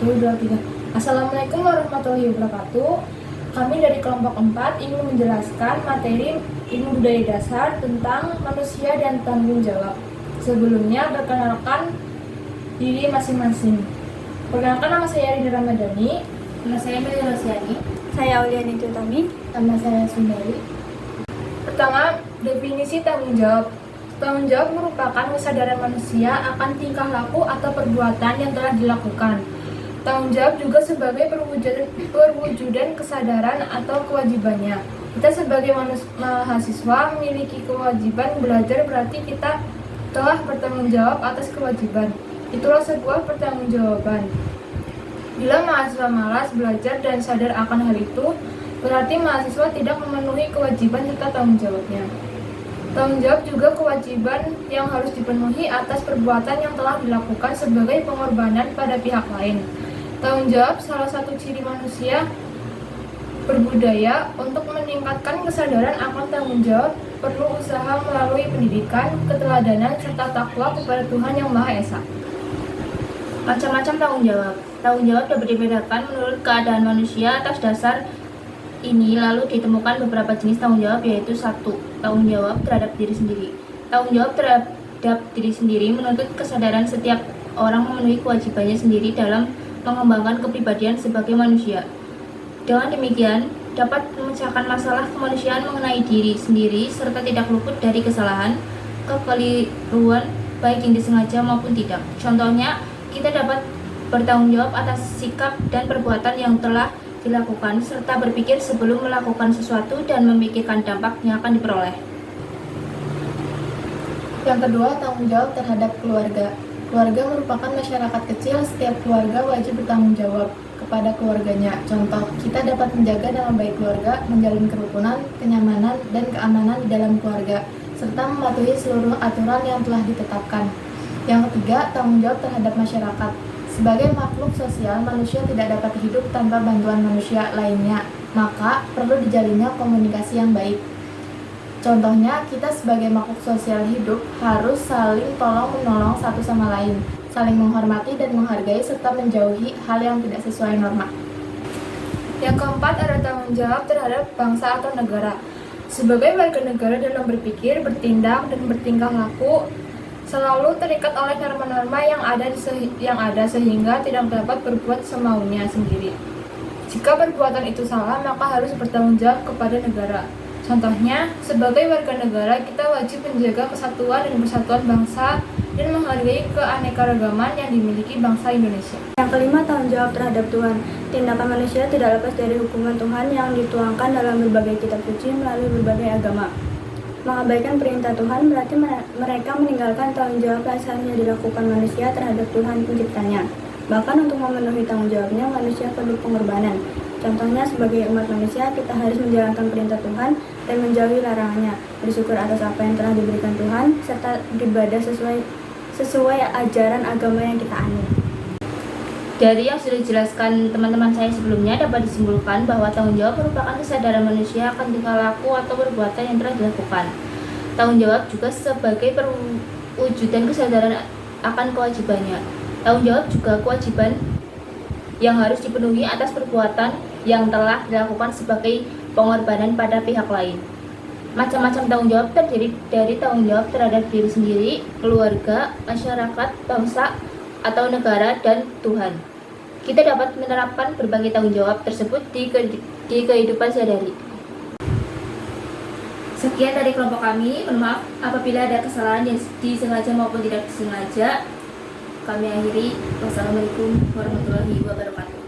1, 2, 3. Assalamualaikum warahmatullahi wabarakatuh. Kami dari kelompok 4 ingin menjelaskan materi ilmu budaya dasar tentang manusia dan tanggung jawab. Sebelumnya, perkenalkan diri masing-masing. Perkenalkan, nama saya Rina Ramadhani. Nama saya Meli Rosiani. Saya Auliani Tutami. Nama saya Sundari. Pertama, definisi tanggung jawab. Tanggung jawab merupakan kesadaran manusia akan tingkah laku atau perbuatan yang telah dilakukan. Tanggung jawab juga sebagai perwujudan kesadaran atau kewajibannya. Kita sebagai mahasiswa memiliki kewajiban belajar, berarti kita telah bertanggung jawab atas kewajiban. Itulah sebuah pertanggungjawaban. Bila mahasiswa malas belajar dan sadar akan hal itu, berarti mahasiswa tidak memenuhi kewajiban serta tanggung jawabnya. Tanggung jawab juga kewajiban yang harus dipenuhi atas perbuatan yang telah dilakukan sebagai pengorbanan pada pihak lain. Tanggung jawab salah satu ciri manusia berbudaya. Untuk meningkatkan kesadaran akan tanggung jawab, perlu usaha melalui pendidikan, keteladanan, serta takwa kepada Tuhan Yang Maha Esa. Macam-macam tanggung jawab. Tanggung jawab dapat dibedakan menurut keadaan manusia. Atas dasar ini lalu ditemukan beberapa jenis tanggung jawab, yaitu 1. Tanggung jawab terhadap diri sendiri. Tanggung jawab terhadap diri sendiri menuntut kesadaran setiap orang memenuhi kewajibannya sendiri dalam mengembangkan kepribadian sebagai manusia. Dengan demikian, dapat memecahkan masalah kemanusiaan mengenai diri sendiri serta tidak luput dari kesalahan, kekeliruan, baik yang disengaja maupun tidak. Contohnya, kita dapat bertanggung jawab atas sikap dan perbuatan yang telah dilakukan, serta berpikir sebelum melakukan sesuatu dan memikirkan dampak yang akan diperoleh. Yang kedua, tanggung jawab terhadap keluarga. Keluarga merupakan masyarakat kecil. Setiap keluarga wajib bertanggung jawab kepada keluarganya. Contoh, kita dapat menjaga nama baik keluarga, menjalin kerukunan, kenyamanan, dan keamanan di dalam keluarga, serta mematuhi seluruh aturan yang telah ditetapkan. Yang ketiga, tanggung jawab terhadap masyarakat. Sebagai makhluk sosial, manusia tidak dapat hidup tanpa bantuan manusia lainnya, maka perlu dijalinnya komunikasi yang baik. Contohnya, kita sebagai makhluk sosial hidup harus saling tolong-menolong satu sama lain, saling menghormati dan menghargai, serta menjauhi hal yang tidak sesuai norma. Yang keempat, ada tanggung jawab terhadap bangsa atau negara. Sebagai warga negara, dalam berpikir, bertindak, dan bertingkah laku selalu terikat oleh norma-norma yang ada sehingga tidak dapat berbuat semaunya sendiri. Jika perbuatan itu salah, maka harus bertanggung jawab kepada negara. Contohnya, sebagai warga negara, kita wajib menjaga kesatuan dan persatuan bangsa dan menghargai keanekaragaman yang dimiliki bangsa Indonesia. Yang kelima, tanggung jawab terhadap Tuhan. Tindakan manusia tidak lepas dari hukuman Tuhan yang dituangkan dalam berbagai kitab suci melalui berbagai agama. Mengabaikan perintah Tuhan berarti mereka meninggalkan tanggung jawab dasar yang dilakukan manusia terhadap Tuhan penciptanya. Bahkan untuk memenuhi tanggung jawabnya, manusia perlu pengorbanan. Contohnya, sebagai umat manusia, kita harus menjalankan perintah Tuhan dan menjauhi larangannya, bersyukur atas apa yang telah diberikan Tuhan, serta beribadah sesuai ajaran agama yang kita anut. Dari yang sudah dijelaskan teman-teman saya sebelumnya, dapat disimpulkan bahwa tanggung jawab merupakan kesadaran manusia akan tingkah laku atau perbuatan yang telah dilakukan. Tanggung jawab juga sebagai perwujudan kesadaran akan kewajibannya. Tanggung jawab juga kewajiban yang harus dipenuhi atas perbuatan yang telah dilakukan sebagai pengorbanan pada pihak lain. Macam-macam tanggung jawab terdiri dari tanggung jawab terhadap diri sendiri, keluarga, masyarakat, bangsa, atau negara, dan Tuhan. Kita dapat menerapkan berbagai tanggung jawab tersebut di kehidupan sehari-hari. Sekian dari kelompok kami. Mohon maaf apabila ada kesalahan yang disengaja maupun tidak disengaja. Kami akhiri. Wassalamualaikum warahmatullahi wabarakatuh.